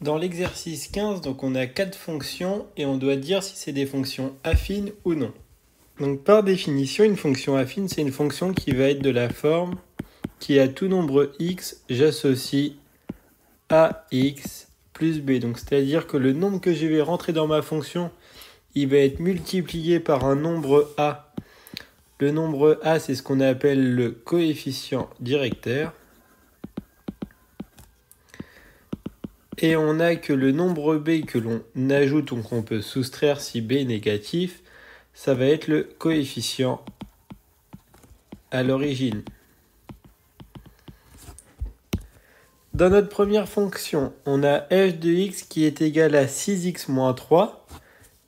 Dans l'exercice 15, donc on a 4 fonctions et on doit dire si c'est des fonctions affines ou non. Donc par définition, une fonction affine, c'est une fonction qui va être de la forme qui à tout nombre x, j'associe ax plus b. Donc c'est-à-dire que le nombre que je vais rentrer dans ma fonction, il va être multiplié par un nombre a. Le nombre a, c'est ce qu'on appelle le coefficient directeur. Et on n'a que le nombre b que l'on ajoute ou qu'on peut soustraire si b est négatif, ça va être le coefficient à l'origine. Dans notre première fonction, on a f de x qui est égal à 6x moins 3.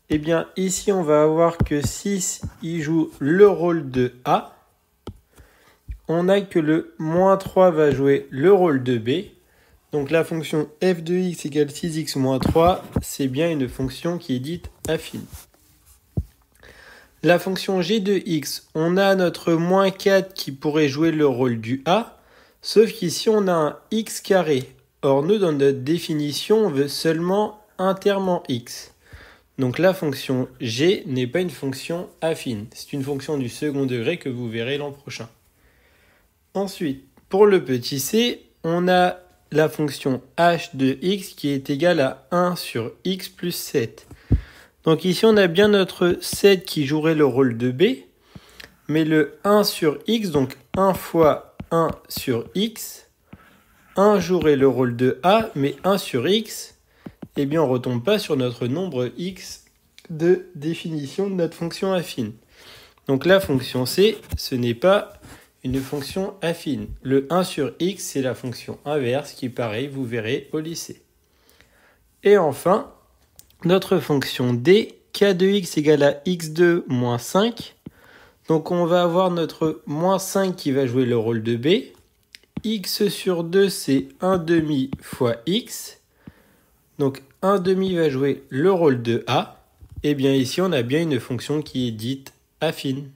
Et bien ici, on va avoir que 6, il joue le rôle de a. On a que le moins 3 va jouer le rôle de b. Donc la fonction f de x égale 6x moins 3, c'est bien une fonction qui est dite affine. La fonction g de x, on a notre moins 4 qui pourrait jouer le rôle du a, sauf qu'ici on a un x carré. Or nous, dans notre définition, on veut seulement un terme en x. Donc la fonction g n'est pas une fonction affine. C'est une fonction du second degré que vous verrez l'an prochain. Ensuite, pour le petit c, on a la fonction h de x qui est égale à 1 sur x plus 7. Donc ici, on a bien notre 7 qui jouerait le rôle de b, mais le 1 sur x, donc 1 fois 1 sur x, 1 jouerait le rôle de a, mais 1 sur x, eh bien on ne retombe pas sur notre nombre x de définition de notre fonction affine. Donc la fonction c, ce n'est pas une fonction affine. Le 1 sur x, c'est la fonction inverse qui, pareil, vous verrez au lycée. Et enfin, notre fonction d, k de x égale à x2 moins 5. Donc on va avoir notre moins 5 qui va jouer le rôle de b. X sur 2, c'est 1 demi fois x. Donc 1 demi va jouer le rôle de a. Et bien ici, on a bien une fonction qui est dite affine.